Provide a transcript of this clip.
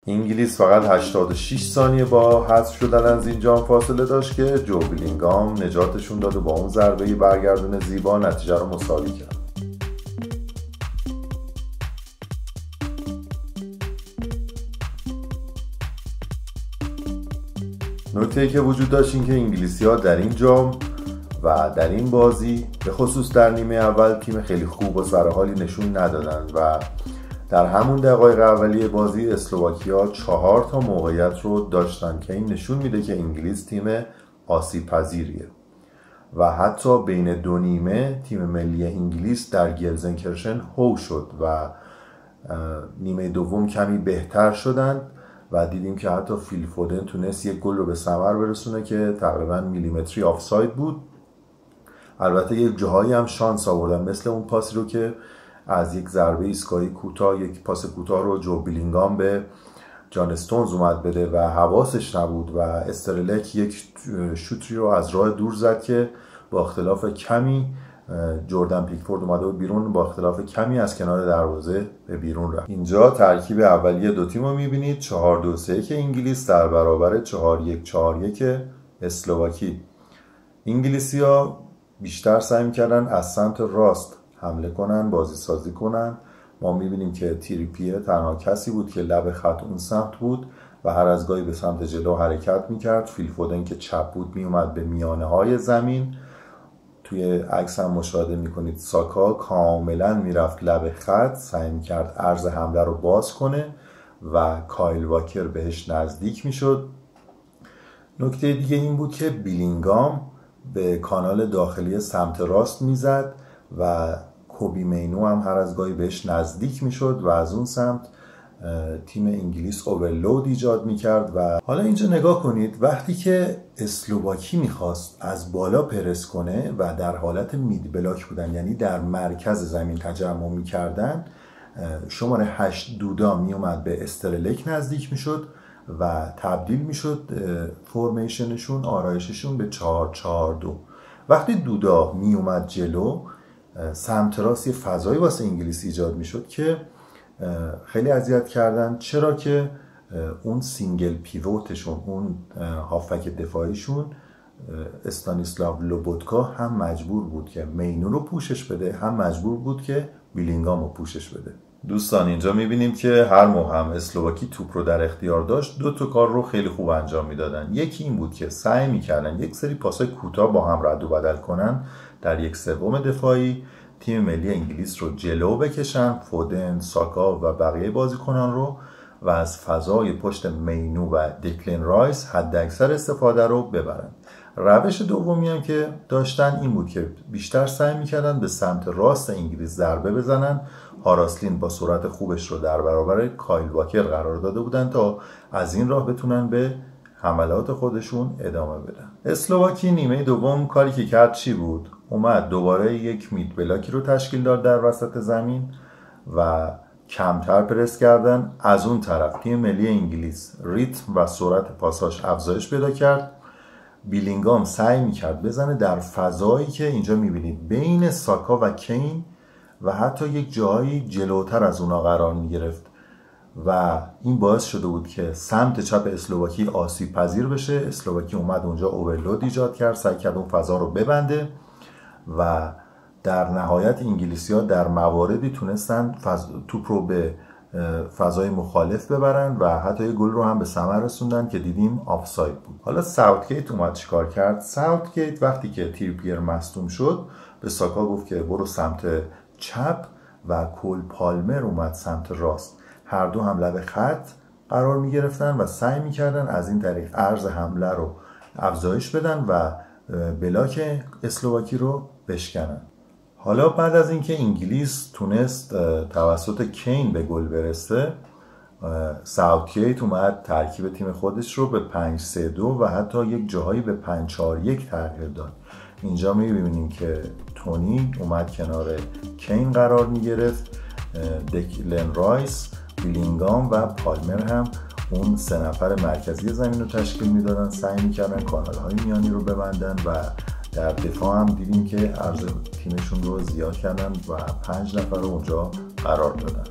انگلیس فقط 86 ثانیه با حذف شدن از این جام فاصله داشت که جو بیلینگام نجاتشون داد و با اون ضربه برگردون زیبا نتیجه رو مساوی کرد. نکته‌ای که وجود داشت این که انگلیسی‌ها در این جام و در این بازی به خصوص در نیمه اول تیم خیلی خوب و سرحالی نشون ندادن و در همون دقایق اولیه بازی اسلواکیا 4 تا موقعیت رو داشتن که این نشون میده که انگلیس تیم آسیب پذیریه و حتی بین دو نیمه تیم ملی انگلیس در گلزنکرشن هو شد و نیمه دوم کمی بهتر شدن و دیدیم که حتی فیل فودن تونست یک گل رو به ثمر برسونه که تقریبا میلیمتری آفساید بود. البته یک جاهایی هم شانس آوردن، مثل اون پاسی رو که از یک ضربه ایستگاهی کوتاه، یک پاس کوتاه رو جو بیلینگام به جان استونز اومد بده و حواسش نبود و استرلک یک شوتری رو از راه دور زد که با اختلاف کمی جردن پیکفورد اومده بود بیرون، با اختلاف کمی از کنار دروازه به بیرون رفت. اینجا ترکیب اولیه دو تیم رو میبینید، 4-2-3 که انگلیس در برابر 4-1-4-1 اسلواکی. انگلیسی‌ها بیشتر سعی می‌کردن از سمت راست حمله کنن، بازی سازی کنن. ما می‌بینیم که تریپیه تنها کسی بود که لب خط اون سمت بود و هر از گاهی به سمت جلو حرکت می‌کرد. فیل فودن که چپ بود میومد به میانه‌های زمین. توی عکس هم مشاهده می‌کنید ساکا کاملا میرفت لب خط، سعی می‌کرد عرض حمله رو باز کنه و کایل واکر بهش نزدیک می‌شد. نکته دیگه این بود که بیلینگام به کانال داخلی سمت راست میزد و کوبی مینو هم هر از گاهی بهش نزدیک میشد و از اون سمت تیم انگلیس اوورلود ایجاد میکرد. و حالا اینجا نگاه کنید، وقتی که اسلواکی میخواست از بالا پرس کنه و در حالت مید بلاک بودن، یعنی در مرکز زمین تجمع میکردن، شماره 8 دودا میومد به استرلک نزدیک میشد و تبدیل میشد فرمیشنشون، آرایششون به 4-4-2. وقتی دودا می اومد جلو، سمت راست یه فضایی واسه انگلیس ایجاد میشد که خیلی اذیت کردن، چرا که اون سینگل پیوتشون، اون هافک دفاعیشون استانیسلاو لوبوتکا هم مجبور بود که مینو رو پوشش بده، هم مجبور بود که بیلینگام رو پوشش بده. دوستان اینجا میبینیم که هر موقع هم اسلواکی توپ رو در اختیار داشت، دو تا کار رو خیلی خوب انجام میدادن. یکی این بود که سعی میکردن یک سری پاسای کوتاه با هم رد و بدل کنن در یک سوم دفاعی، تیم ملی انگلیس رو جلو بکشن، فودن، ساکا و بقیه بازیکنان رو، و از فضای پشت مینو و دکلن رایس حد اکثر استفاده رو ببرن. روش دومی هم که داشتن این بود که بیشتر سعی میکردن به سمت راست انگلیس ضربه بزنن. هاراسلین با سرعت خوبش رو در برابر کایل واکر قرار داده بودن تا از این راه بتونن به حملات خودشون ادامه بدن. اسلواکی نیمه دوم کاری که کرد چی بود؟ اومد دوباره یک مید بلاکی رو تشکیل داد در وسط زمین و کمتر پرس کردن. از اون طرف تیم ملی انگلیس ریتم و سرعت پاساش افزایش پیدا کرد. بیلینگام سعی میکرد بزنه در فضایی که اینجا میبینید بین ساکا و کین و حتی یک جایی جلوتر از اونا قرار میگرفت و این باعث شده بود که سمت چپ اسلواکی آسیب پذیر بشه. اسلواکی اومد اونجا اوورلود ایجاد کرد، سعی کرد اون فضا رو ببنده و در نهایت انگلیسی‌ها در مواردی تونستن توپ رو به فضای مخالف ببرن و حتی یه گل رو هم به ثمر رسوندن که دیدیم آفساید بود. حالا ساوتگیت اومد چیکار کرد؟ ساوتگیت وقتی که تریپیر مصدوم شد به ساکا گفت که برو سمت چپ و کول پالمر اومد سمت راست. هر دو هم لب خط قرار می گرفتن و سعی می کردن از این طریق عرض حمله رو افزایش بدن و بلاک اسلواکی رو بشکنن. حالا بعد از اینکه انگلیس تونست توسط کین به گل برسه، ساوتگیت اومد ترکیب تیم خودش رو به 5-3-2 و حتی یک جاهایی به 5-4-1 تغییر داد. اینجا می‌بینیم که تونی اومد کنار کین قرار می‌گرفت، دکلن رایس، بیلینگام و پالمر هم اون سه نفر مرکزی زمین رو تشکیل میدادن، سعی میکردن کانال‌های میانی رو ببندن و در دفاع هم دیدیم که عرض تیمشون رو زیاد کردن و 5 نفر رو اونجا قرار دادن.